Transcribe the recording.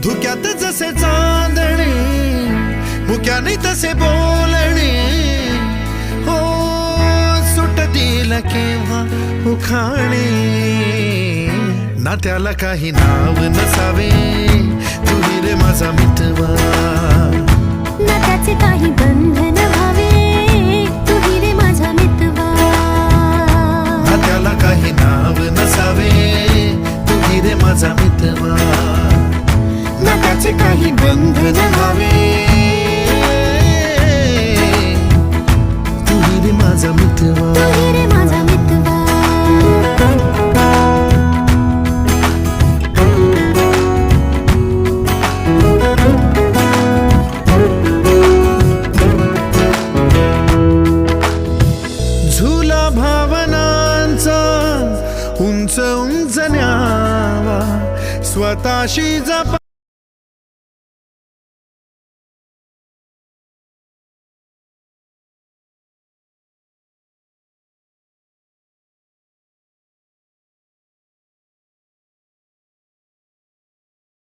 धुक्यात जसे चांदणे मुक्याने तसे बोलणे हो सुटतील केव्हा उखाणे ना त्याला काही नाव नसावे तुही रे माझा मितवा ना त्याचे काही बंधन व्हावे तुही रे माझा मितवा ना त्याला काही नाव नसावे तुही रे माझा मितवा ना त्याचे काही बंधन व्हावे तुही रे माझा मितवा तुही रे माझा मितवा झुला भावनांचा उंच उंच न्यावा स्वतःशी जपा